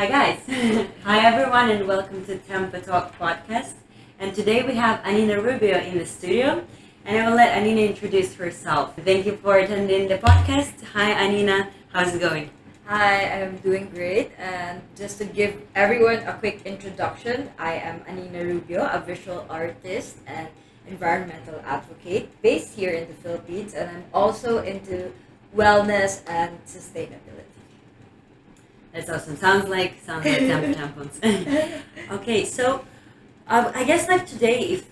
Hi guys. Hi everyone and welcome to Tampo Talk podcast. And today we have Anina Rubio in the studio and I will let Anina introduce herself. Thank you for attending the podcast. Hi Anina, how's it going? Hi, I'm doing great. And just to give everyone a quick introduction, I am Anina Rubio, a visual artist and environmental advocate based here in the Philippines. And I'm also into wellness and sustainability. That's awesome. Sounds like tampons. Okay, so I guess like today, if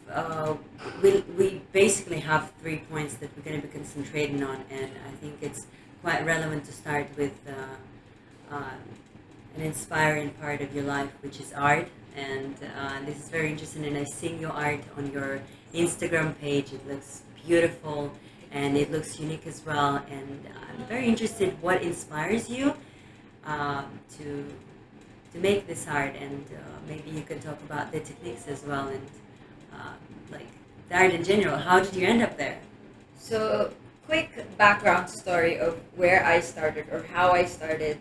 we basically have 3 points that we're going to be concentrating on, and I think it's quite relevant to start with an inspiring part of your life, which is art. And this is very interesting. And I've seen your art on your Instagram page. It looks beautiful and it looks unique as well. And I'm very interested what inspires you to make this art, and maybe you can talk about the techniques as well, and like the art in general. How did you end up there? So, quick background story of where I started or how I started.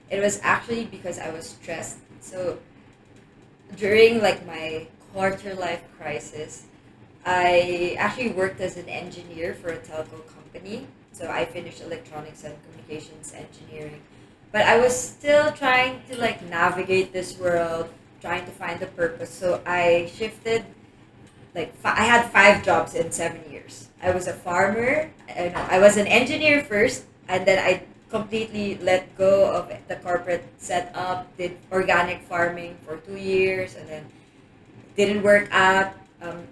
It was actually because I was stressed. So, during like my quarter life crisis, I actually worked as an engineer for a telco company. So I finished electronics and communications engineering. But I was still trying to like navigate this world, trying to find a purpose. So I shifted I had 5 jobs in 7 years. I was a farmer. I was an engineer first, and then I completely let go of the corporate setup. Did organic farming for 2 years, and then didn't work out.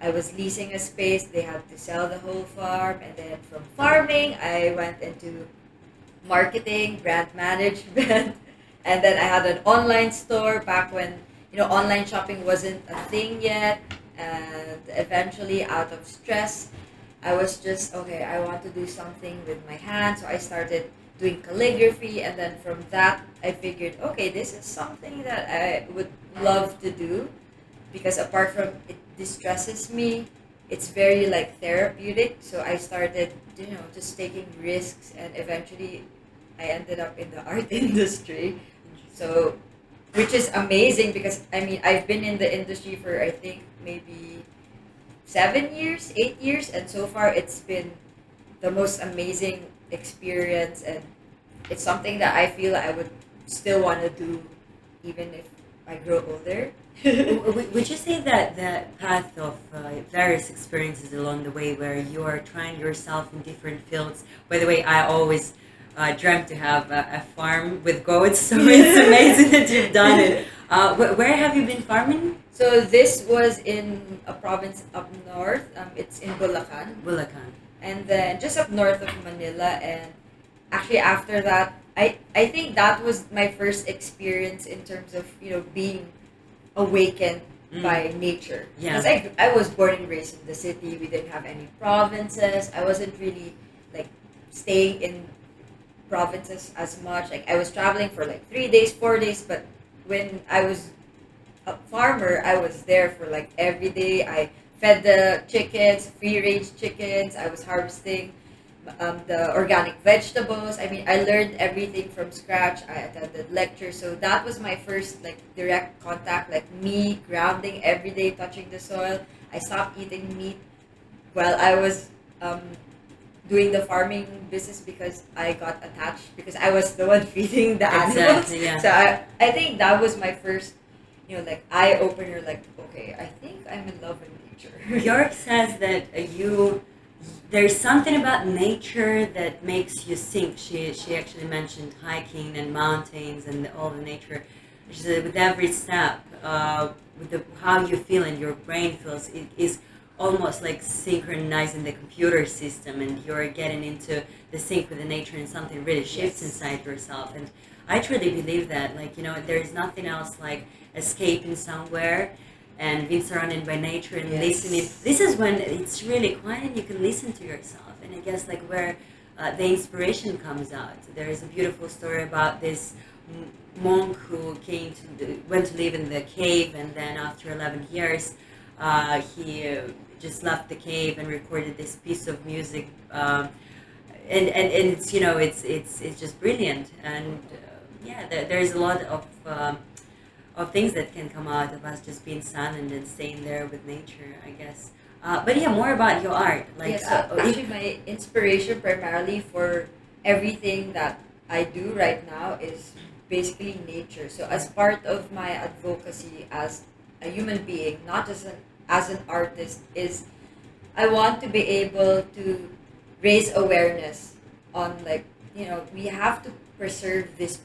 I was leasing a space. They had to sell the whole farm, and then from farming, I went into marketing, brand management, and then I had an online store back when online shopping wasn't a thing yet. And eventually, out of stress, I was just okay. I want to do something with my hands, so I started doing calligraphy, and then from that, I figured, okay, this is something that I would love to do because apart from it distresses me, it's very like therapeutic. So I started, just taking risks, and eventually, I ended up in the art industry. So, which is amazing because I mean I've been in the industry for I think maybe 7 years, 8 years, and so far it's been the most amazing experience, and it's something that I feel I would still want to do even if I grow older. Would you say that the path of various experiences along the way where you are trying yourself in different fields? By the way, I always dreamt to have a farm with goats, so it's amazing that you've done it. Where have you been farming? So this was in a province up north. It's in Bulacan, Bulacan. and then just up north of Manila. And actually, after that, I think that was my first experience in terms of being awakened by nature. Yeah. Because I was born and raised in the city. We didn't have any provinces. I wasn't really like staying in provinces as much. Like I was traveling for like 3 days, 4 days, but when I was a farmer, I was there for like every day. I fed the chickens, free range chickens. I was harvesting the organic vegetables. I mean, I learned everything from scratch. I attended lectures, so that was my first like direct contact, like me grounding every day, touching the soil. I stopped eating meat while I was doing the farming business because I got attached because I was the one feeding the animals. Exactly, yeah. So I think that was my first, like eye opener. Like, okay, I think I'm in love with nature. York says that there's something about nature that makes you think. She actually mentioned hiking and mountains and all the nature. She said with every step, how you feel and your brain feels, it is almost like synchronizing the computer system, and you're getting into the sync with the nature, and something really shifts inside yourself. And I truly believe that, like, there is nothing else like escaping somewhere and being surrounded by nature and listening. This is when it's really quiet and you can listen to yourself. And I guess like where the inspiration comes out. There is a beautiful story about this monk who went to live in the cave, and then after 11 years, he just left the cave and recorded this piece of music. And it's it's just brilliant. And there's a lot of of things that can come out of us just being silent and staying there with nature, I guess. But yeah, more about your art. Like, Yes, actually, my inspiration primarily for everything that I do right now is basically nature. So, as part of my advocacy as a human being, not just as an artist, is I want to be able to raise awareness on, like, we have to preserve this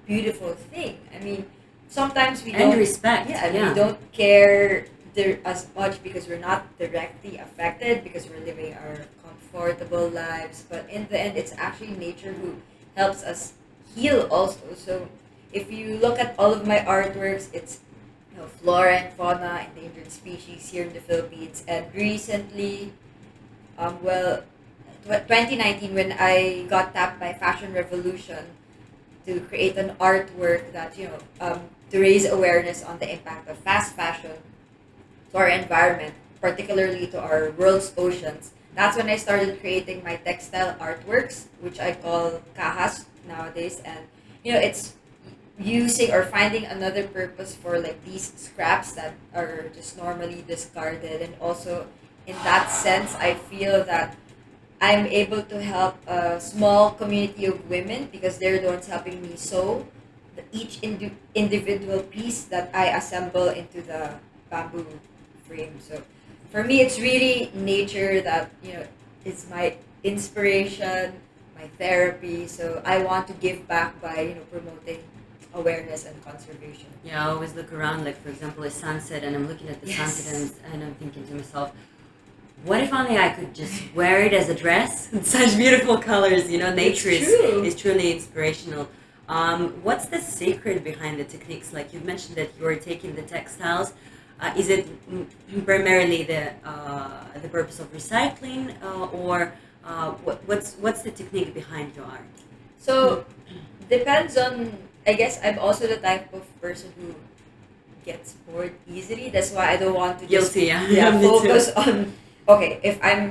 beautiful thing. I mean, sometimes we and don't, respect, yeah, we yeah. don't care there as much because we're not directly affected because we're living our comfortable lives. But in the end, it's actually nature who helps us heal also. So if you look at all of my artworks, it's flora and fauna, endangered species here in the Philippines. And recently, well, 2019 when I got tapped by Fashion Revolution to create an artwork that to raise awareness on the impact of fast fashion to our environment, particularly to our world's oceans. That's when I started creating my textile artworks, which I call cajas nowadays, and it's using or finding another purpose for like these scraps that are just normally discarded, and also in that sense, I feel that I'm able to help a small community of women because they're the ones helping me sew each individual piece that I assemble into the bamboo frame. So for me, it's really nature that is my inspiration, my therapy. So I want to give back by promoting awareness and conservation. Yeah, I always look around, like for example, a sunset, and I'm looking at the sunset, Yes, and I'm thinking to myself, what if only I could just wear it as a dress? Such beautiful colors, it's nature true. is truly inspirational. What's the secret behind the techniques? Like you mentioned that you're taking the textiles. Is it primarily the purpose of recycling, or what's the technique behind your art? So depends on. I guess I'm also the type of person who gets bored easily. That's why I don't want to just Guilty, yeah. yeah Me too. focus on. Okay, if I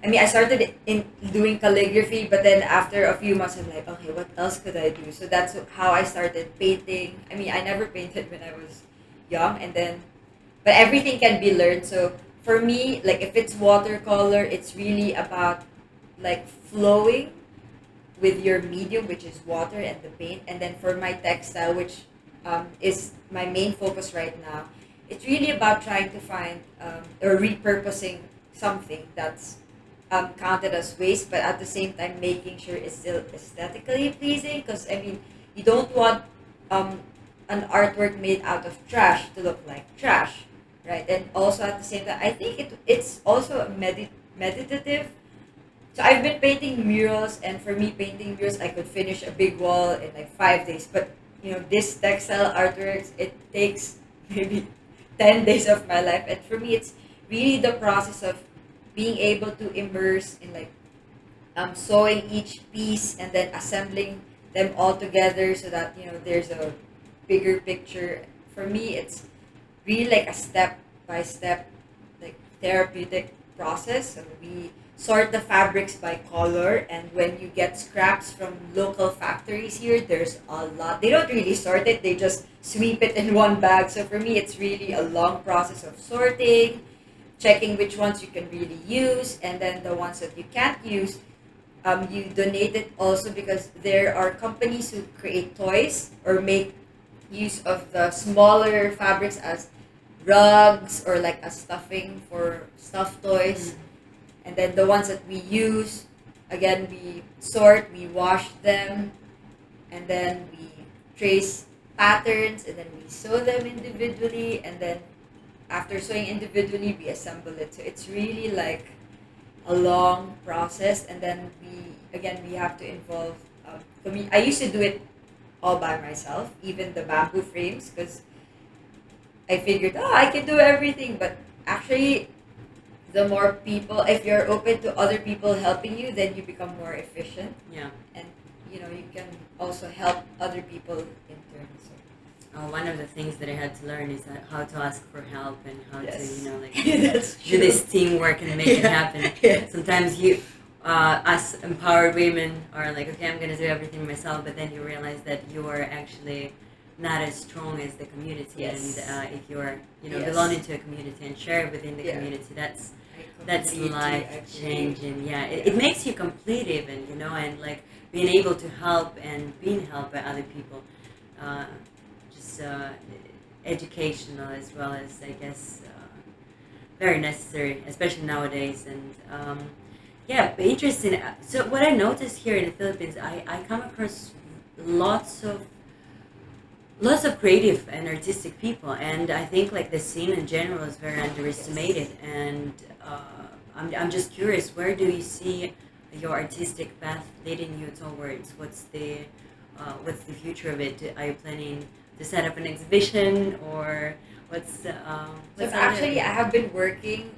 mean, I started in doing calligraphy, but then after a few months, I'm like, okay, what else could I do? So that's how I started painting. I mean, I never painted when I was young, and then, but everything can be learned. So for me, like if it's watercolor, it's really about like flowing with your medium, which is water and the paint. And then for my textile, which is my main focus right now, it's really about trying to find or repurposing something that's counted as waste, but at the same time making sure it's still aesthetically pleasing. Because I mean, you don't want um, an artwork made out of trash to look like trash, right? And also at the same time, I think it's also a meditative. So I've been painting murals, and for me, painting murals, I could finish a big wall in like 5 days. But this textile artworks, it takes maybe 10 days of my life, and for me, it's really the process of being able to immerse in like sewing each piece and then assembling them all together so that there's a bigger picture. For me, it's really like a step by step like therapeutic process. So we sort the fabrics by color, and when you get scraps from local factories here, there's a lot. They don't really sort it, they just sweep it in one bag. So for me, it's really a long process of sorting, checking which ones you can really use, and then the ones that you can't use, you donate it also because there are companies who create toys or make use of the smaller fabrics as rugs or like a stuffing for stuffed toys. And then the ones that we use, again, we sort, we wash them, and then we trace patterns, and then we sew them individually, and then after sewing individually, we assemble it. So it's really like a long process, and then we have to involve. I used to do it all by myself, even the bamboo frames, because I figured, oh, I can do everything. But actually, the more people, if you're open to other people helping you, then you become more efficient, Yeah. and you can also help other people in turn. So One of the things that I had to learn is that how to ask for help and how to, yes, like that's do true. this teamwork and make it happen. Yes. Sometimes us empowered women are like, okay, I'm gonna do everything myself, but then you realize that you are actually not as strong as the community. Yes. And if you're, Yes. belonging to a community and share within the Yeah. community, that's I completely life agree. changing. Yeah, it Yeah. makes you complete even, and like being able to help and being helped by other people, uh, just educational as well as, I guess, very necessary, especially nowadays. And yeah, but interesting. So what I noticed here in the Philippines, I come across lots of creative and artistic people, and I think like the scene in general is very underestimated. And I'm just curious, where do you see your artistic path leading you towards? What's the future of it? Are you planning to set up an exhibition, or what's So what's actually, I have been working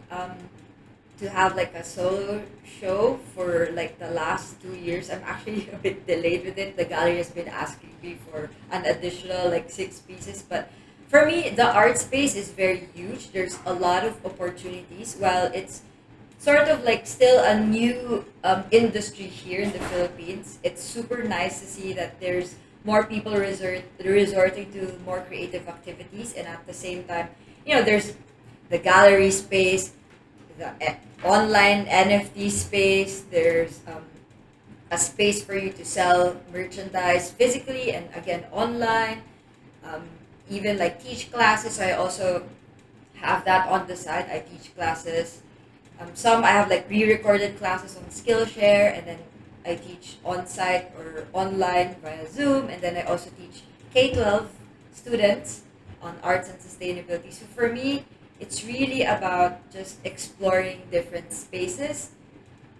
to have like a solo show for like the last 2 years. I'm actually a bit delayed with it. The gallery has been asking me for an additional like 6 pieces, but for me, the art space is very huge. There's a lot of opportunities. While it's sort of like still a new industry here in the Philippines, it's super nice to see that there's more people resorting to more creative activities, and at the same time, there's the gallery space, the online NFT space. There's a space for you to sell merchandise physically and again online. Um, Even like teach classes. So I also have that on the side. I teach classes. Some I have like pre-recorded classes on Skillshare, and then I teach on-site or online via Zoom, and then I also teach K-12 students on arts and sustainability. So for me, it's really about just exploring different spaces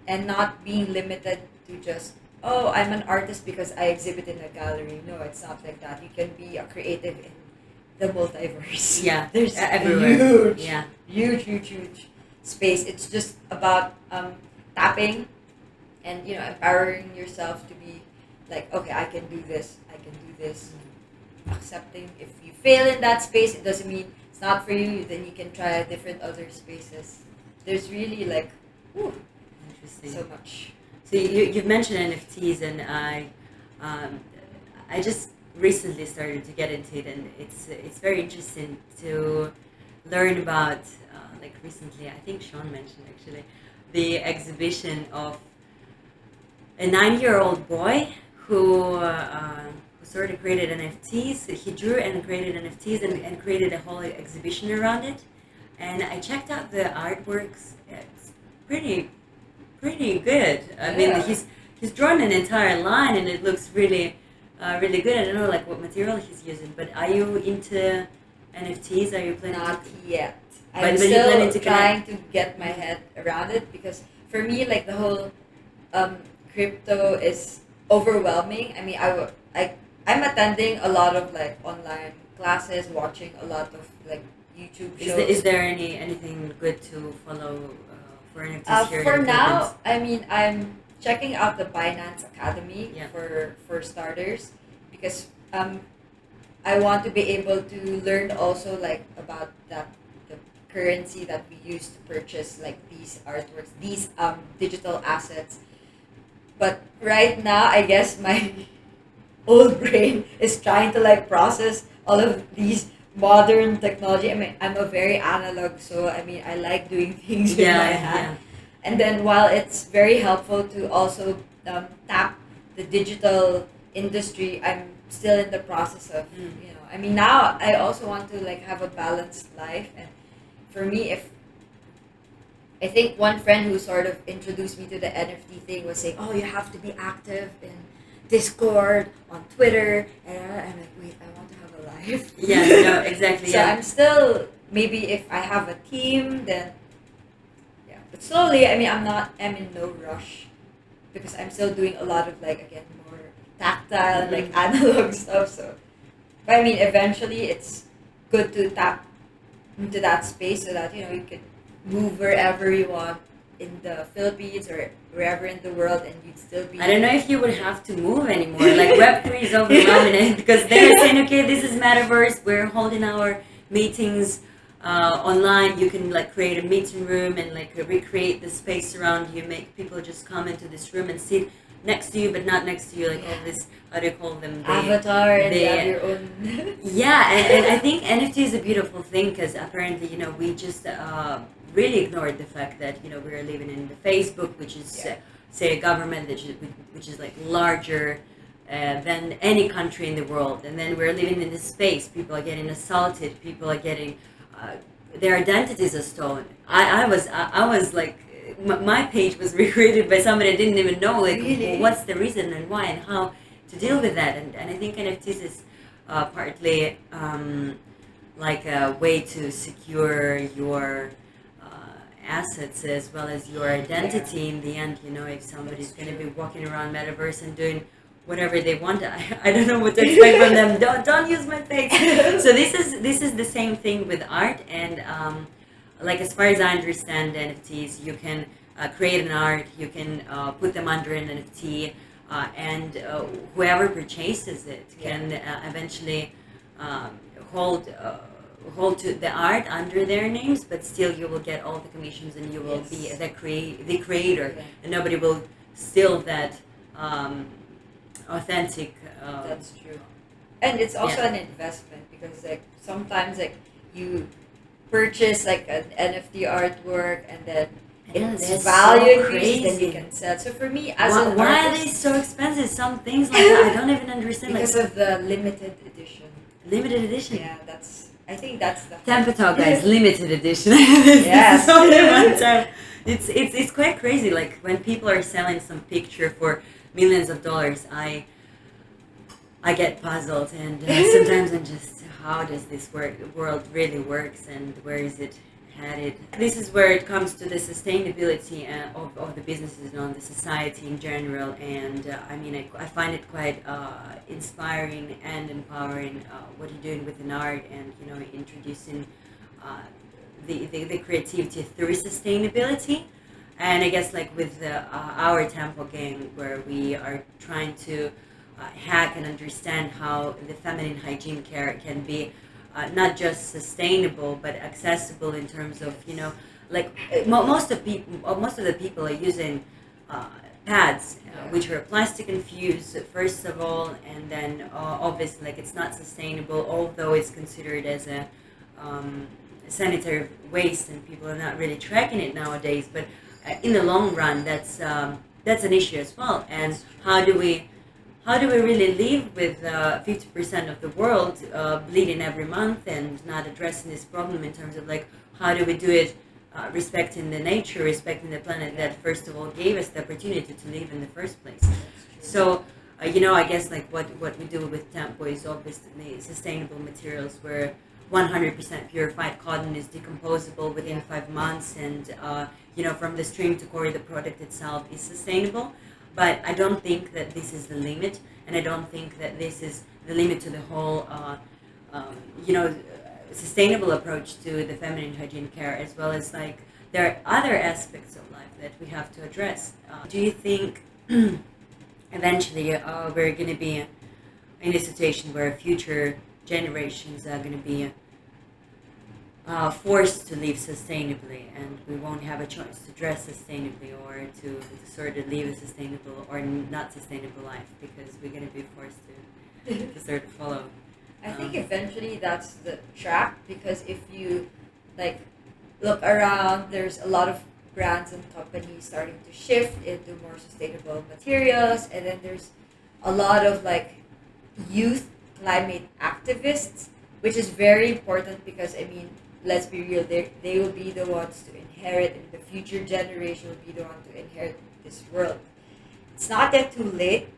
and not being limited to just, oh, I'm an artist because I exhibit in a gallery. No, it's not like that. You can be a creative in the multiverse. Yeah, There's everywhere. huge, Yeah. huge space. It's just about tapping and empowering yourself to be like, okay, I can do this. I can do this. Accepting if you fail in that space, it doesn't mean it's not for you. Then you can try different other spaces. There's really like, whew, Interesting. so much. So you've mentioned NFTs, and I just recently started to get into it, and it's very interesting to learn about. Like recently, I think Sean mentioned actually the exhibition of a 9-year-old boy who sort of created NFTs. He drew and created NFTs and created a whole exhibition around it. And I checked out the artworks. It's pretty good. I mean, Yeah. he's drawn an entire line, and it looks really good. I don't know like what material he's using, but are you into NFTs? Are you planning Not to? yet. But I'm you're planning still to trying to get my head around it because for me, like the whole crypto is overwhelming. I mean, I'm attending a lot of like online classes, watching a lot of like YouTube shows. Is there anything good to follow for NFTs here For in the now, Philippines? I mean, I'm checking out the Binance Academy Yeah. for starters because I want to be able to learn also like about the currency that we use to purchase like these artworks, these digital assets. But right now, I guess my old brain is trying to like process all of these modern technology. I mean, I'm a very analog, so I mean, I like doing things with my hand. And then while it's very helpful to also tap the digital industry, I'm still in the process of, I mean, now I also want to like have a balanced life. And for me, if I think one friend who sort of introduced me to the NFT thing was saying, oh, you have to be active in Discord, on Twitter. And I'm like, wait, I want to have a life. Yeah, no, exactly. So Yeah. I'm still, maybe if I have a team, then yeah. But slowly, I mean, I'm in no rush because I'm still doing a lot of like, again, more tactile, like analog stuff. So, but I mean, eventually it's good to tap into that space so that, you can move wherever you want in the Philippines or wherever in the world and you'd still be. I don't know if you would have to move anymore. Like Web3 is overwhelming because they're saying, okay, this is metaverse. We're holding our meetings online. You can like create a meeting room and like recreate the space around you. Make people just come into this room and sit. next to you but not next to you, like all this, how do you call them, Avatar, and you have they your own. yeah, and I think NFT is a beautiful thing because apparently, we just really ignored the fact that, we're living in the Facebook, which is, Yeah. say, a government which is like larger than any country in the world. And then we're living in this space. People are getting assaulted. People are getting, their identities are stolen. I was like, my page was recreated by somebody I didn't even know, like, Really? what's the reason and why and how to deal with that. And I think NFTs is partly like a way to secure your assets as well as your identity in the end. If somebody's going to be walking around metaverse and doing whatever they want, I don't know what to expect from them. Don't use my face. So this is the same thing with art, and like, as far as I understand NFTs, you can create an art, you can put them under an NFT, and whoever purchases it can eventually hold to the art under their names, but still you will get all the commissions and you will be the creator, and nobody will steal that authentic. That's true. And it's also Yeah. an investment because like sometimes like you purchase like an NFT artwork and then Yeah, its that's value so increases, then you crazy. can sell. So for me as Why, an why are they artist, so expensive? Some things like that I don't even understand. because Like of the limited edition. limited edition. Yeah, I think that's the Tampo, guys, limited edition. Yes. This is only one time. It's quite crazy. Like when people are selling some picture for millions of dollars, I get puzzled, and sometimes I'm just, how does this world really works, and where is it headed? This is where it comes to the sustainability of the businesses and on the society in general, and I mean, I find it quite inspiring and empowering what you're doing with an art, and introducing the creativity through sustainability. And I guess, like with our Tampo gang, where we are trying to hack and understand how the feminine hygiene care can be not just sustainable but accessible in terms of, like most of the people are using pads which are plastic infused first of all, and then obviously, like, it's not sustainable, although it's considered as a sanitary waste, and people are not really tracking it nowadays. But in the long run, that's an issue as well. And how do we really live with 50% of the world bleeding every month and not addressing this problem in terms of, like, how do we do it respecting the nature, respecting the planet that first of all gave us the opportunity to live in the first place. So I guess, like, what we do with Tampo is obviously sustainable materials, where 100% purified cotton is decomposable within 5 months, and from the stream to core, the product itself is sustainable. But I don't think that this is the limit, and I don't think that this is the limit to the whole, sustainable approach to the feminine hygiene care, as well as, like, there are other aspects of life that we have to address. Do you think eventually we're going to be in a situation where future generations are going to be forced to live sustainably, and we won't have a choice to dress sustainably or to sort of live a sustainable or not sustainable life, because we're going to be forced to sort of follow? I think eventually that's the track, because if you like look around, there's a lot of brands and companies starting to shift into more sustainable materials, and then there's a lot of like youth climate activists, which is very important because I mean, let's be real, they will be the ones to inherit, and the future generation will be the one to inherit this world. It's not yet too late.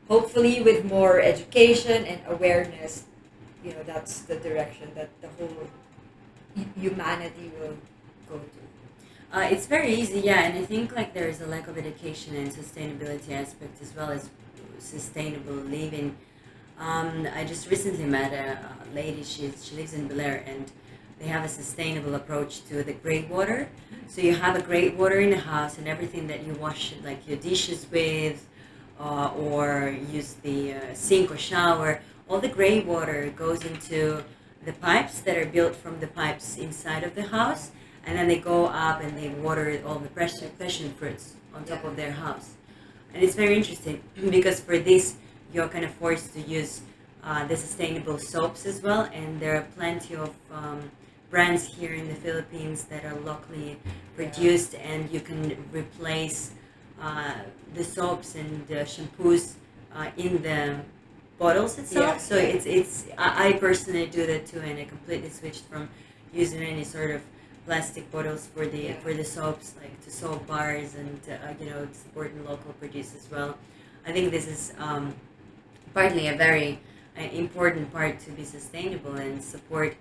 Hopefully, with more education and awareness, that's the direction that the whole humanity will go to. It's very easy, yeah, and I think, like, there is a lack of education and sustainability aspect as well as sustainable living. I just recently met a lady. She lives in Bel Air, and they have a sustainable approach to the gray water. So you have a gray water in the house, and everything that you wash, like your dishes with, or use the sink or shower, all the gray water goes into the pipes that are built from the pipes inside of the house, and then they go up and they water all the passion fruits on top of their house. And it's very interesting because for this, you're kind of forced to use the sustainable soaps as well. And there are plenty of brands here in the Philippines that are locally Yeah. produced, and you can replace uh, the soaps and the shampoos in the bottles itself. Yeah, So yeah. I personally do that too, and I completely switched from using any sort of plastic bottles Yeah. for the soaps, like to soap bars, and supporting local produce as well. I think this is partly a very important part to be sustainable and support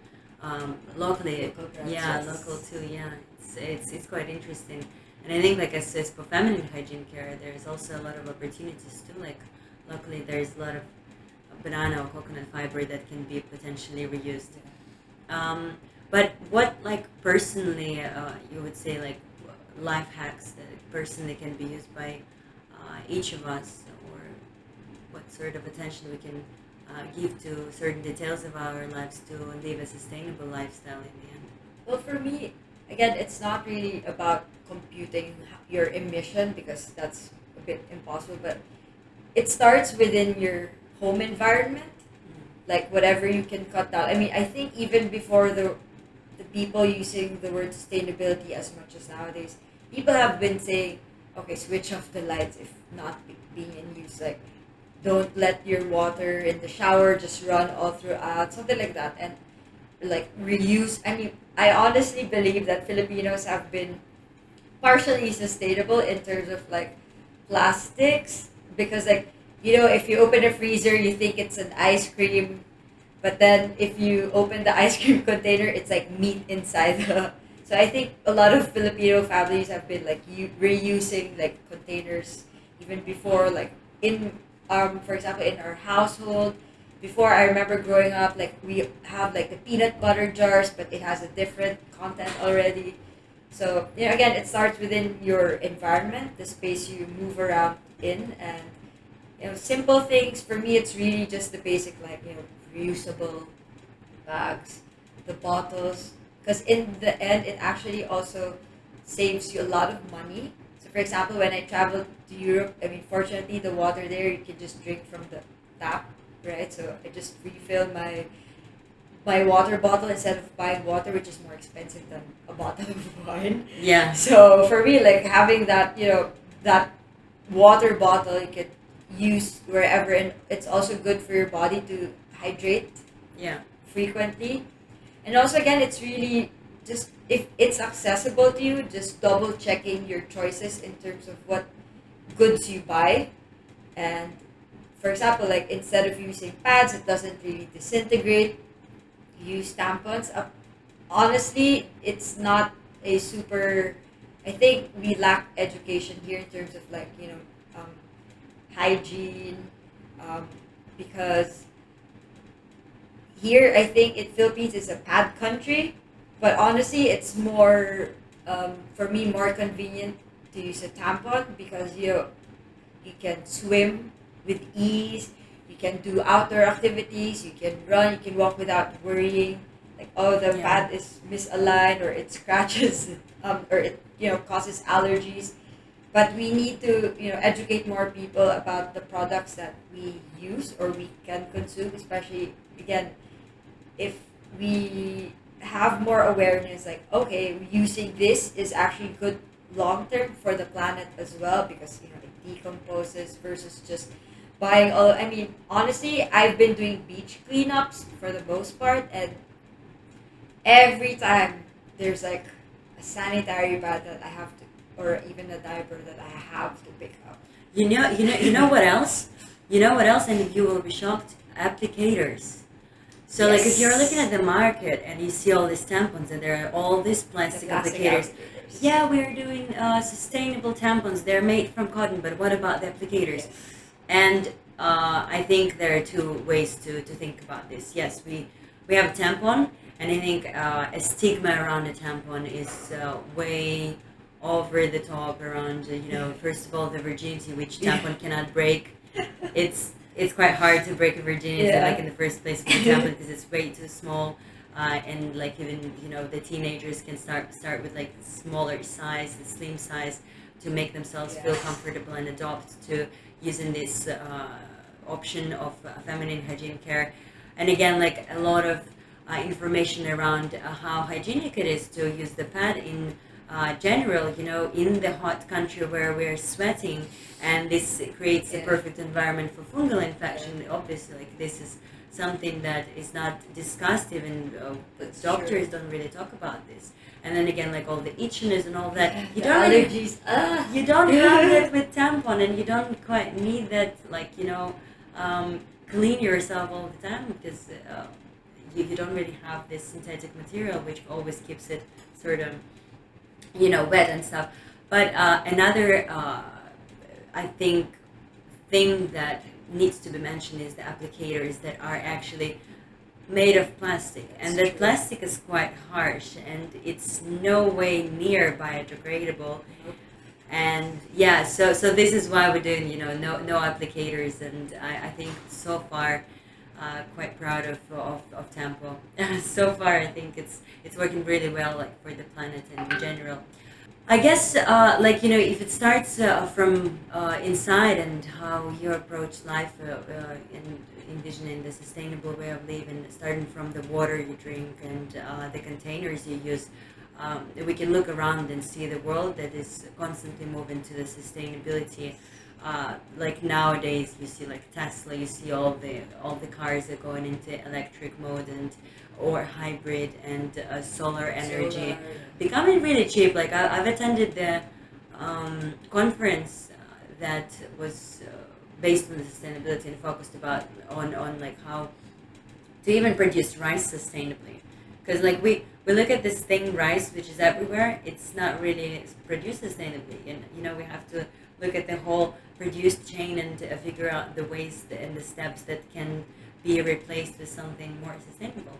locally. Local brands, Yeah, local yes. too. Yeah, it's quite interesting. And I think, like I said, for feminine hygiene care, there's also a lot of opportunities too. Like locally, there's a lot of banana or coconut fiber that can be potentially reused. Um, but what, like, personally, you would say, like, life hacks that personally can be used by each of us, or what sort of attention we can give to certain details of our lives to live a sustainable lifestyle in the end? Well, for me, again, it's not really about computing your emission because that's a bit impossible, but it starts within your home environment, like whatever you can cut down. I mean, I think even before the people using the word sustainability as much as nowadays, people have been saying, okay, switch off the lights if not being in use. Like, don't let your water in the shower just run all throughout, something like that. And like reuse. I mean, I honestly believe that Filipinos have been partially sustainable in terms of like plastics because like if you open a freezer you think it's an ice cream, but then if you open the ice cream container it's like meat inside the so I think a lot of Filipino families have been like reusing like containers even before, like in for example in our household before. I remember growing up, like we have like the peanut butter jars but it has a different content already. So again, it starts within your environment, the space you move around in, and simple things. For me, it's really just the basic, like reusable bags, the bottles, because in the end, it actually also saves you a lot of money. So, for example, when I traveled to Europe, I mean, fortunately, the water there you can just drink from the tap, right? So I just refill my water bottle instead of buying water, which is more expensive than a bottle of wine. Yeah, So for me, like having that, that water bottle you could use wherever, and it's also good for your body to hydrate yeah, frequently. And also, again, it's really just if it's accessible to you, just double checking your choices in terms of what goods you buy. And for example, like instead of using pads, it doesn't really disintegrate. Use tampons. Honestly, it's not a super. I think we lack education here in terms of like um, hygiene, um, because here I think in Philippines is a pad country, but honestly, it's more for me more convenient to use a tampon because you can swim with ease. You can do outdoor activities. You can run. You can walk without worrying like, oh, the yeah. pad is misaligned or it scratches or it causes allergies. But we need to educate more people about the products that we use or we can consume, especially again if we have more awareness, like okay, using this is actually good long term for the planet as well because it decomposes versus just buying all. I mean, honestly, I've been doing beach cleanups for the most part, and every time there's like a sanitary pad that I have to, or even a diaper that I have to pick up. You know what else? You know what else? And you will be shocked. Applicators. So, like, if you're looking Yes, at the market and you see all these tampons and there are all these the plastic plastic applicators, applicators. yeah, we're doing sustainable tampons. They're made from cotton, but what about the applicators? Yes. And I think there are two ways to think about this. Yes, we have a tampon, and I think a stigma around a tampon is way over the top around, first of all, the virginity, which Yeah. tampon cannot break. It's quite hard to break a virginity, like Yeah. in the first place with a tampon because it's way too small. And like even the teenagers can start with like smaller size, the slim size, to make themselves feel comfortable and adopt to using this option of feminine hygiene care. And again, like a lot of information around how hygienic it is to use the pad in general, in the hot country where we're sweating, and this creates a perfect environment for fungal infection. Obviously, like this is something that is not discussed, even doctors don't really talk about this. And then again, like all the itchiness and all that, you don't allergies. You don't have that with tampon, and you don't quite need that, like clean yourself all the time, because you don't really have this synthetic material which always keeps it sort of wet and stuff. But another I think thing that needs to be mentioned is the applicators that are actually made of plastic, and that plastic is quite harsh and it's no way near biodegradable. And so this is why we're doing no applicators, and I think so far quite proud of Tampo. So far I think it's working really well, like for the planet and in general. I guess if it starts from inside, and how you approach life and envisioning the sustainable way of living, starting from the water you drink and the containers you use, we can look around and see the world that is constantly moving to the sustainability. Like nowadays, you see like Tesla, you see all the cars are going into electric mode or hybrid, and solar energy becoming really cheap. Like I've attended the conference that was based on sustainability and focused on like how to even produce rice sustainably, because like we look at this thing, rice, which is everywhere. It's not really produced sustainably, and we have to look at the whole produced chain and figure out the ways and the steps that can be replaced with something more sustainable.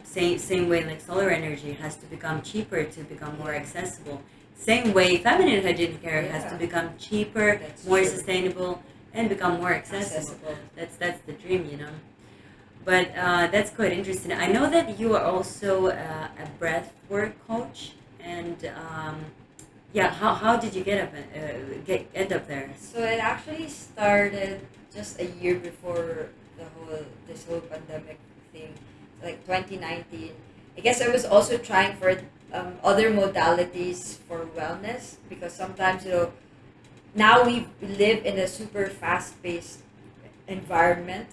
Same way, like solar energy has to become cheaper to become more accessible. Same way, feminine hygiene care has to become cheaper, more sustainable, and become more accessible. That's the dream. But that's quite interesting. I know that you are also a breathwork coach, and how did you end up there? So it actually started just a year before this whole pandemic thing, like 2019. I guess I was also trying for other modalities for wellness, because sometimes now we live in a super fast-paced environment,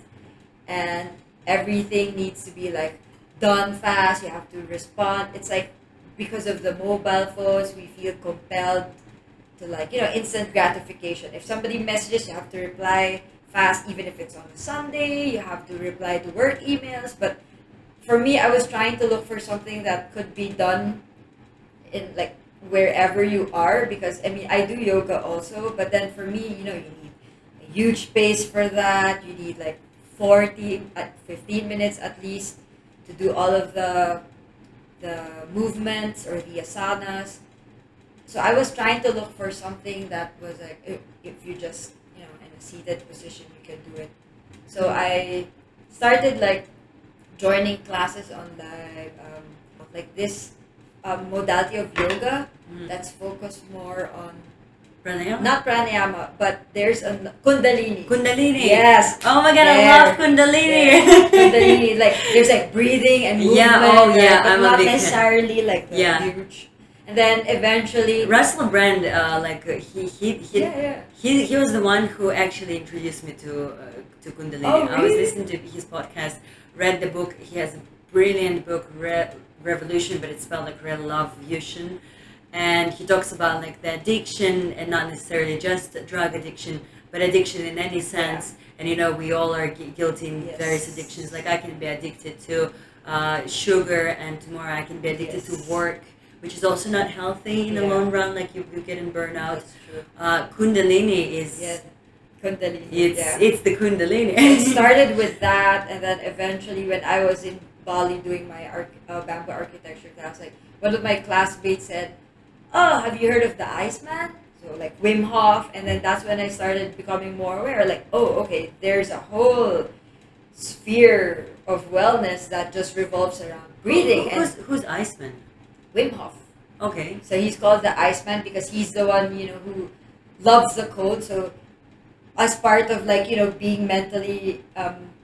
and everything needs to be like done fast. You have to respond. It's like because of the mobile phones, we feel compelled to instant gratification. If somebody messages, you have to reply fast, even if it's on a Sunday. You have to reply to work emails. But for me, I was trying to look for something that could be done in like wherever you are, because I do yoga also, but then for me, you need a huge space for that. You need like 15 minutes at least to do all of the movements or the asanas. So I was trying to look for something that was like, if you just in a seated position, you can do it. So I started like joining classes on like this modality of yoga that's focused more on Pranayama? not pranayama, but there's a kundalini. Kundalini. Yes. Oh my god, I love Kundalini. Yeah. Kundalini, like there's like breathing and movement. But I'm not a big necessarily like the huge. And then eventually Russell Brand, he was the one who actually introduced me to Kundalini. Oh, really? I was listening to his podcast, read the book. He has a brilliant book, Revolution, but it's spelled like Revolution. And he talks about like the addiction, and not necessarily just drug addiction, but addiction in any sense. And we all are guilty in various addictions. Like I can be addicted to sugar, and tomorrow I can be addicted to work, which is also not healthy in the long run. Like you get in burnout. Kundalini is Kundalini. It's the Kundalini. It started with that, and then eventually when I was in Bali doing my bamboo architecture class, like one of my classmates said, "Oh, have you heard of the Iceman?" So like Wim Hof, and then that's when I started becoming more aware. Like, oh, okay, there's a whole sphere of wellness that just revolves around breathing. Who's Iceman? Wim Hof. Okay. So he's called the Iceman because he's the one, who loves the cold. So as part of like, being mentally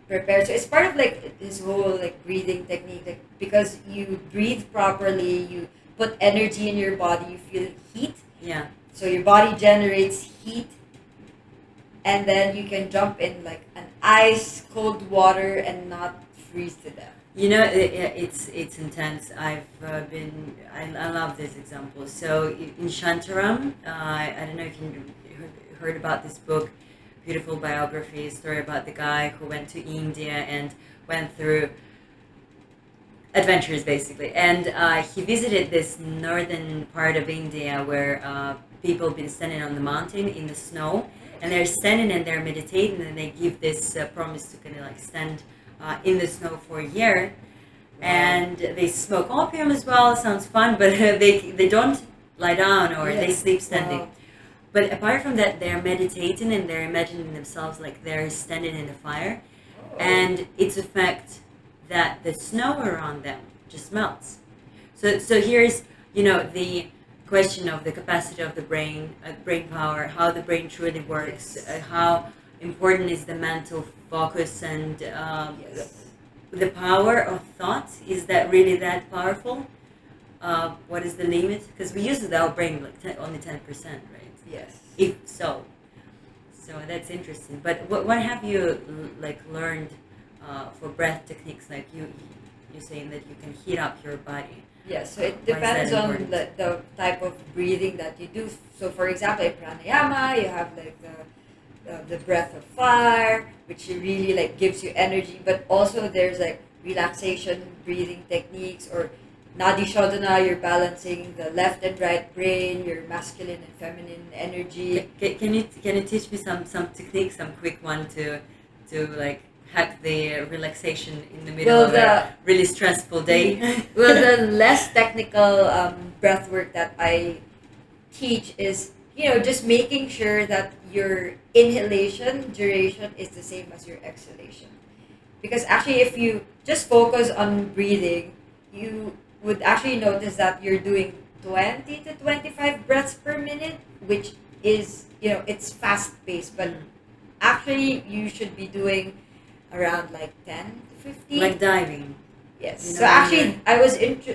prepared. So it's part of like his whole like breathing technique, like because you breathe properly, you put energy in your body, you feel heat. Yeah. So your body generates heat, and then you can jump in like an ice cold water and not freeze to death. You know, it's intense. I love this example. So in Shantaram, I don't know if you heard about this book, beautiful biography story about the guy who went to India and went through adventures basically, and he visited this northern part of India where people been standing on the mountain in the snow, and they're standing and they're meditating, and they give this promise to kind of like stand in the snow for a year. And they smoke opium as well. Sounds fun, but they don't lie down, or they sleep standing. Wow. But apart from that, they're meditating and they're imagining themselves like they're standing in the fire, and it's a fact that the snow around them just melts. So here's the question of the capacity of the brain, brain power, how the brain truly works, how important is the mental focus, and Yes. the power of thought. Is that really that powerful? What is the limit? Because we use our brain like only 10%, right? Yes. If so. So that's interesting. But what have you like learned for breath techniques? Like you're saying that you can heat up your body. Yeah, so it Why is that depends on important? the type of breathing that you do. So, for example, in pranayama, you have like the breath of fire, which really like gives you energy. But also there's like relaxation breathing techniques, or nadi shodhana. You're balancing the left and right brain, your masculine and feminine energy. Can you teach me some techniques, some quick one to like hack the relaxation in the middle Well, of a really stressful day? Well, the less technical breath work that I teach is, just making sure that your inhalation duration is the same as your exhalation. Because actually, if you just focus on breathing, you would actually notice that you're doing 20 to 25 breaths per minute, which is, it's fast paced. But actually, you should be doing around like 10 to 15. Like diving. Yes. You So know, actually,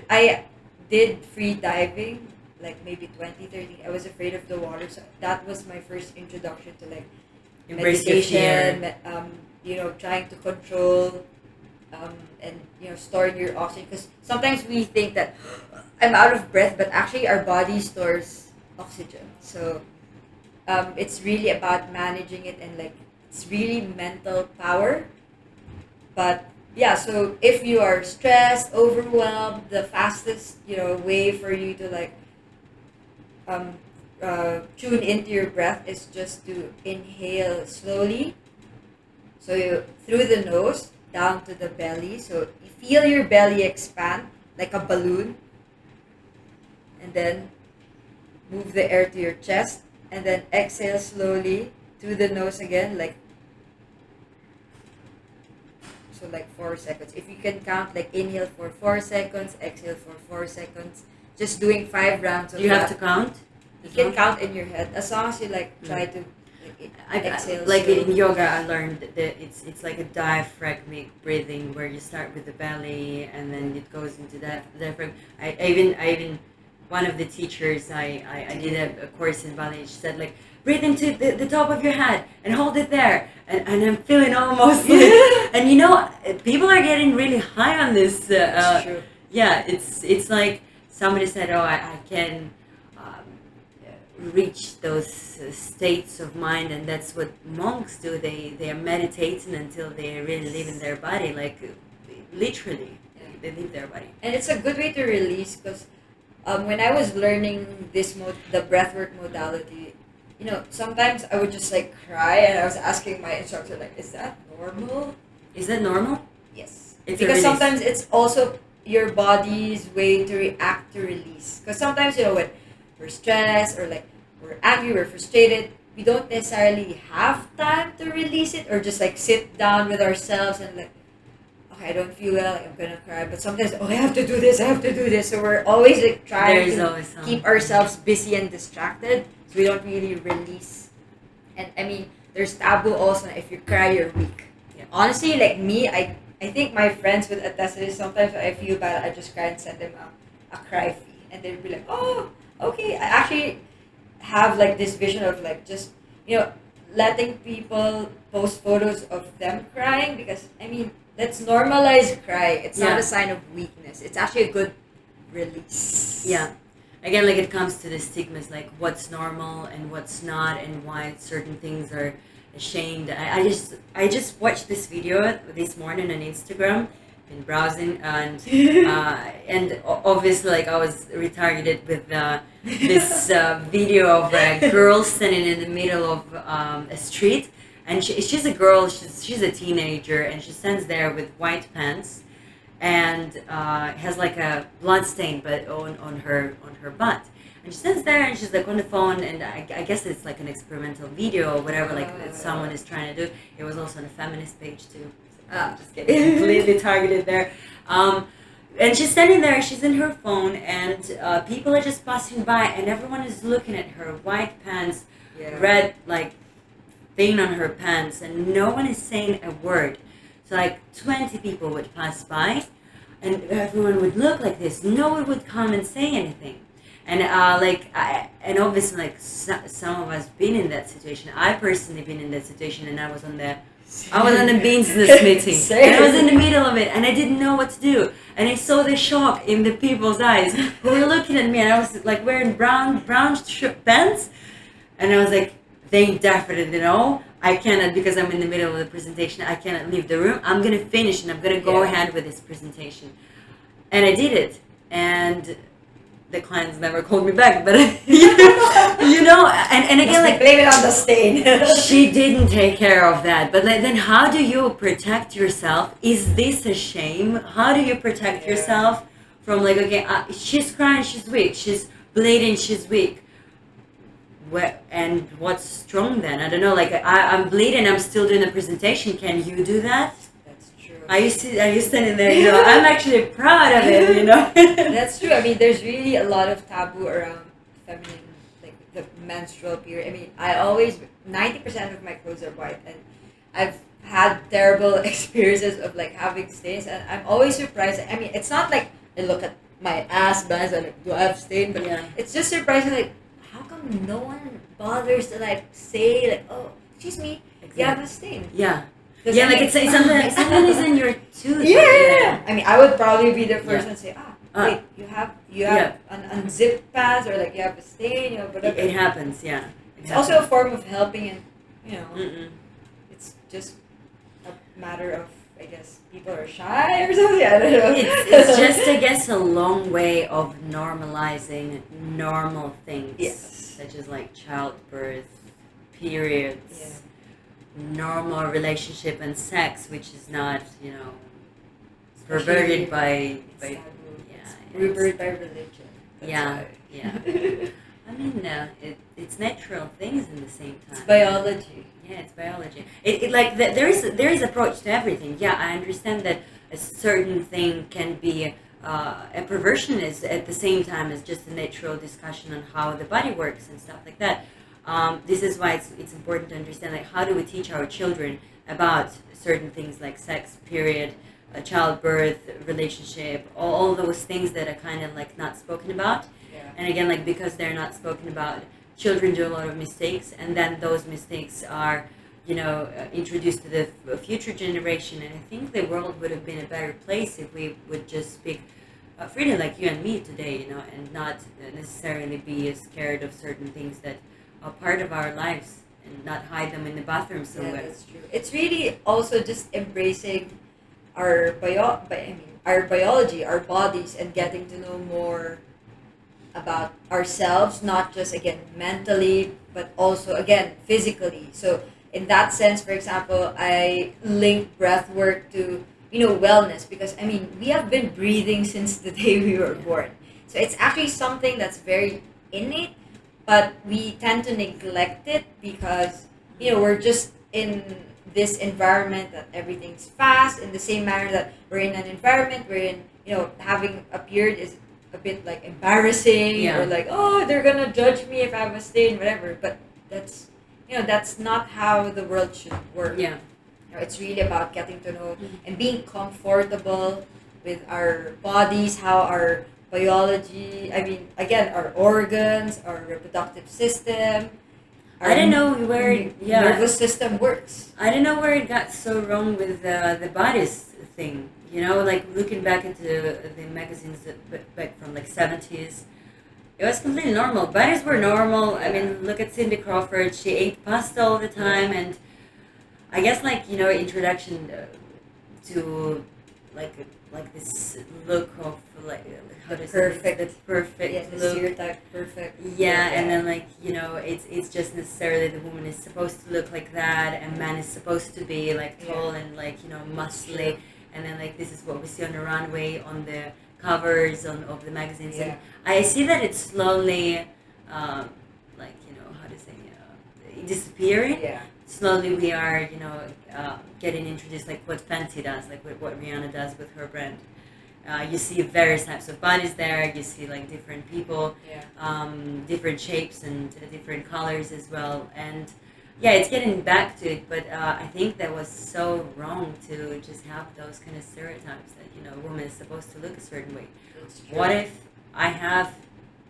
I did free diving like maybe 2013. I was afraid of the water, so that was my first introduction to like Embrace your meditation. fear. Trying to control, and storing your oxygen. Because sometimes we think that I'm out of breath, but actually our body stores oxygen. So it's really about managing it, and like it's really mental power. But yeah, so if you are stressed, overwhelmed, the fastest way for you to like um, tune into your breath is just to inhale slowly. So you through the nose down to the belly. So you feel your belly expand like a balloon, and then move the air to your chest, and then exhale slowly through the nose again, like 4 seconds. If you can count, like inhale for 4 seconds, exhale for 4 seconds. Just doing 5 rounds of You have that. to count. You can count in your head as long as you like try to exhale. Like in slowly. yoga, I learned that it's like a diaphragmic breathing where you start with the belly and then it goes into that diaphragm. I even one of the teachers I did a course in Bali. She said like breathe into the top of your head and hold it there, and I'm feeling almost like, and people are getting really high on this. That's true. Yeah, it's like somebody said, oh, I can reach those states of mind, and that's what monks do. They are meditating until they really live in their body, like literally they leave their body. And it's a good way to release because when I was learning the breathwork modality, sometimes I would just like cry, and I was asking my instructor like, "Is that normal?" Is that normal? Yes. It's a Because release. sometimes it's also your body's way to react to release. Because sometimes when we're stressed or like we're angry, we're frustrated, we don't necessarily have time to release it, or just like sit down with ourselves and like okay, I don't feel well, like I'm gonna cry. But sometimes, oh, I have to do this, I have to do this. So we're always like trying There's to always some. keep ourselves busy and distracted, so we don't really release. And I mean, there's taboo also. If you cry, you're weak. Yeah. Honestly, like me, I think my friends would attest to this. Sometimes I feel bad, I just cry and send them a cry fee, and they'd be like, oh, okay. I actually have like this vision of like just letting people post photos of them crying, because I mean, let's normalize cry. It's not Yeah. a sign of weakness. It's actually a good release. Yeah. Again, like it comes to the stigmas, like what's normal and what's not, and why certain things are ashamed. I just watched this video this morning on Instagram, been browsing, and obviously like I was retargeted with this video of a girl standing in the middle of a street, and she's a girl, she's a teenager, and she stands there with white pants and has like a blood stain but on her butt, and she stands there and she's like on the phone, and I guess it's like an experimental video or whatever, like that someone is trying to do. It was also on a feminist page too. I'm just getting completely targeted there. And she's standing there, she's in her phone, and people are just passing by, and everyone is looking at her white pants, red like thing on her pants, and no one is saying a word. So like 20 people would pass by, and everyone would look like this. No one would come and say anything. And and obviously like some of us been in that situation. I personally been in that situation, and I was on the business meeting, and I was in the middle of it, and I didn't know what to do. And I saw the shock in the people's eyes who were looking at me, and I was like wearing brown pants, and I was like, they definitely know. I cannot, because I'm in the middle of the presentation, I cannot leave the room. I'm going to finish and I'm going to go ahead with this presentation. And I did it. And the clients never called me back. But, and again, like, blame it on the stain. she didn't take care of that. But like, then how do you protect yourself? Is this a shame? How do you protect yourself from like, okay, she's crying, she's weak. She's bleeding, she's weak. And what's strong then? I don't know. Like I'm bleeding, I'm still doing the presentation. Can you do that? That's true. Are you standing there? I'm actually proud of it. That's true. I mean, there's really a lot of taboo around feminine, like the menstrual period. I mean, I always 90% of my clothes are white, and I've had terrible experiences of like having stains, and I'm always surprised. I mean, it's not like I look at my ass bands and like, do I have stain? But it's just surprising, like, how come no one bothers to like say like, oh, excuse me, you have a stain? Yeah. Yeah, like it's something is in your tooth. Yeah. I mean, I would probably be the first one to say, wait, you have an unzipped pads, or like you have a stain, whatever. It happens, yeah. It's also a form of helping, and it's just a matter of, I guess, people are shy or something. I don't know. It's just, I guess, a long way of normalizing normal things, such as like childbirth, periods, normal relationship and sex, which is not, perverted by perverted by religion. Yeah. I mean, it's natural things in the same time. It's biology. Yeah, it's biology. There is approach to everything. Yeah, I understand that a certain thing can be a perversion is at the same time as just a natural discussion on how the body works and stuff like that. This is why it's important to understand, like, how do we teach our children about certain things like sex, period, childbirth, relationship, all those things that are kind of like not spoken about. And again, like, because they're not spoken about, children do a lot of mistakes, and then those mistakes are, introduced to the future generation. And I think the world would have been a better place if we would just speak freely, like you and me today, and not necessarily be scared of certain things that are part of our lives, and not hide them in the bathroom somewhere. Yeah, that's true. It's really also just embracing our biology, our bodies, and getting to know more about ourselves, not just, again, mentally, but also, again, physically. So in that sense, for example, I link breath work to, wellness, because, I mean, we have been breathing since the day we were born. So it's actually something that's very innate, but we tend to neglect it because, we're just in this environment that everything's fast, in the same manner that we're in an environment wherein, having a beard is a bit like embarrassing, Yeah. or like, oh, they're gonna judge me if I have a stain, whatever. But that's, that's not how the world should work. Yeah. It's really about getting to know and being comfortable with our bodies, how our biology, I mean, again, our organs, our reproductive system, our I don't know where nervous system works. I don't know where it got so wrong with the bodies thing. Like looking back into the magazines back from like 70s, it was completely normal. Bodies were normal. I mean, look at Cindy Crawford. She ate pasta all the time, and I guess introduction to like this look of like how to say Perfect. the perfect The look. stereotype perfect. Yeah, and then it's just necessarily the woman is supposed to look like that, and man is supposed to be like tall and muscly, and then this is what we see on the runway, on the covers of the magazines, and I see that it's slowly, how to say, disappearing. Yeah. Slowly we are, getting introduced like what Fenty does, like what Rihanna does with her brand. You see various types of bodies there. You see like different people, different shapes and different colors as well. And yeah, it's getting back to it. But I think that was so wrong to just have those kind of stereotypes that a woman is supposed to look a certain way. What if I have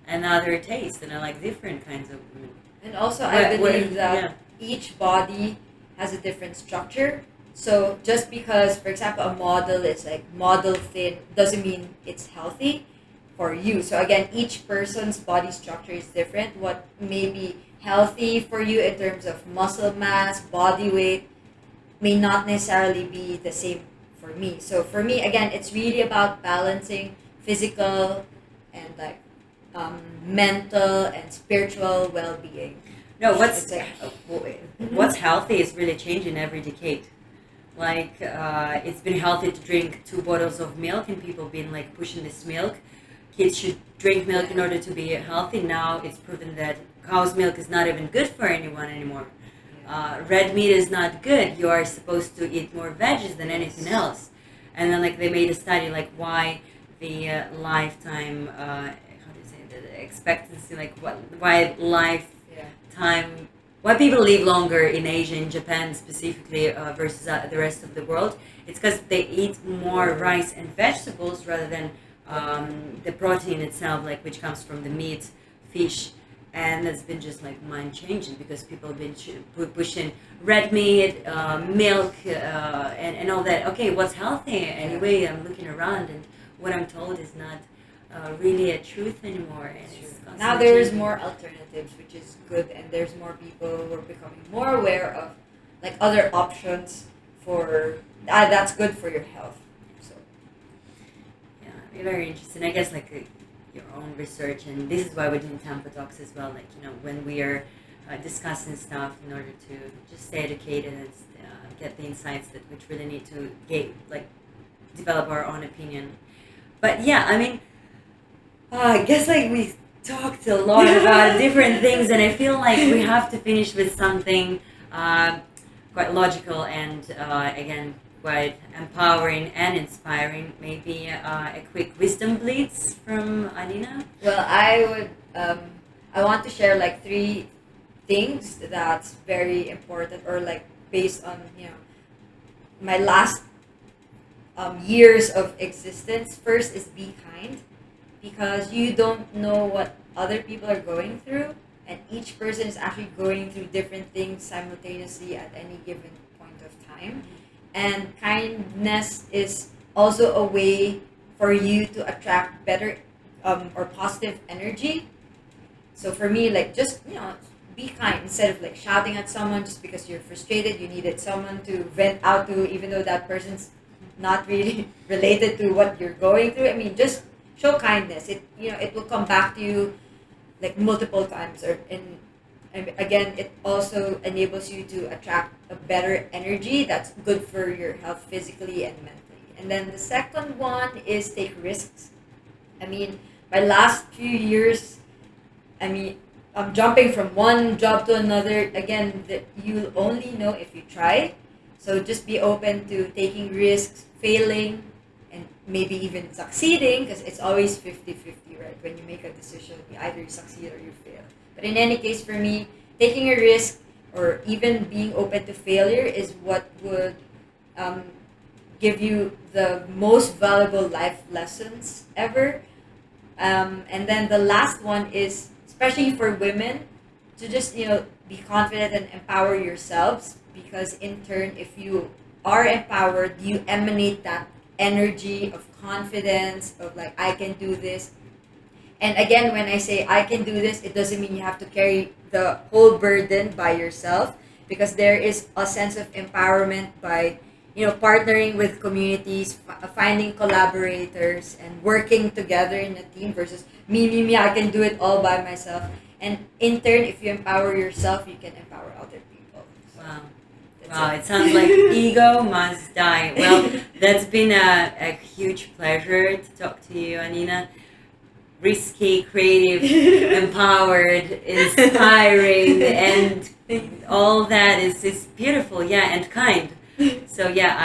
another taste and I like different kinds of women? And also, I believe that each body has a different structure. So just because, for example, a model is like model thin doesn't mean it's healthy for you. So again, each person's body structure is different. What may be healthy for you in terms of muscle mass, body weight, may not necessarily be the same for me. So for me, again, it's really about balancing physical and mental and spiritual well-being. No, what's healthy is really changing every decade. It's been healthy to drink 2 bottles of milk, and people been pushing this milk. Kids should drink milk in order to be healthy. Now it's proven that cow's milk is not even good for anyone anymore. Red meat is not good. You are supposed to eat more veggies than anything else. And then they made a study why the lifetime, the expectancy, why people live longer in Asia, in Japan specifically, versus the rest of the world. It's because they eat more rice and vegetables rather than the protein itself, which comes from the meat, fish, and that's been just mind changing because people have been pushing red meat, milk, and all that. Okay, what's healthy anyway? I'm looking around, and what I'm told is not really a truth anymore. And now there's more alternatives, which is good, and there's more people who are becoming more aware of other options for that's good for your health. So yeah, very interesting. I guess your own research, and this is why we're doing Tampo talks as well. When we are discussing stuff in order to just stay educated and get the insights that we really need to develop our own opinion. But yeah, I mean, I guess we talked a lot about different things, and I feel like we have to finish with something quite logical and again quite empowering and inspiring. Maybe a quick wisdom blitz from Anina. Well, I want to share 3 things that's very important, or based on my last years of existence. First is be kind, because you don't know what other people are going through, and each person is actually going through different things simultaneously at any given point of time. And kindness is also a way for you to attract better or positive energy. So for me, just be kind instead of shouting at someone just because you're frustrated. You needed someone to vent out to, even though that person's not really related to what you're going through. I mean, just show kindness. It will come back to you multiple times, and again, it also enables you to attract a better energy that's good for your health physically and mentally. And then the second one is take risks. I mean, my last few years, I'm jumping from one job to another. Again, that you'll only know if you try. So just be open to taking risks, failing, and maybe even succeeding, because it's always 50-50, right? When you make a decision, you either succeed or you fail. But in any case, for me, taking a risk or even being open to failure is what would um, give you the most valuable life lessons ever. And then the last one is, especially for women, to just be confident and empower yourselves, because in turn, if you are empowered, you emanate that energy of confidence of like, I can do this. And again, when I say I can do this, it doesn't mean you have to carry the whole burden by yourself, because there is a sense of empowerment by partnering with communities, finding collaborators, and working together in a team versus me, I can do it all by myself. And in turn, if you empower yourself, you can empower other people. So Wow. that's Wow, it sounds like ego must die. Well, that's been a huge pleasure to talk to you, Anina. Risky, creative, empowered, inspiring, and all that is beautiful, yeah, and kind. So yeah,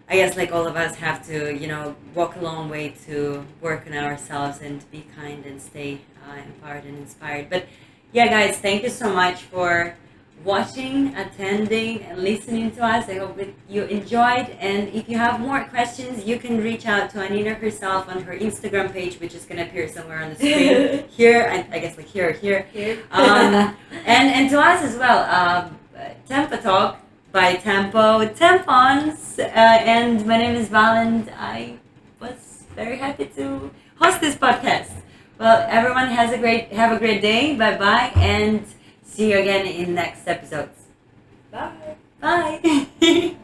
I guess like all of us have to, walk a long way to work on ourselves and be kind and stay empowered and inspired. But yeah, guys, thank you so much for watching, attending, and listening to us. I hope that you enjoyed. And if you have more questions, you can reach out to Anina herself on her Instagram page, which is going to appear somewhere on the screen here. I guess like here. Here. And to us as well. Tampo Talk by Tampo Tampons. And my name is Val, and I was very happy to host this podcast. Well, everyone have a great day. Bye bye, and see you again in next episodes. Bye. Bye.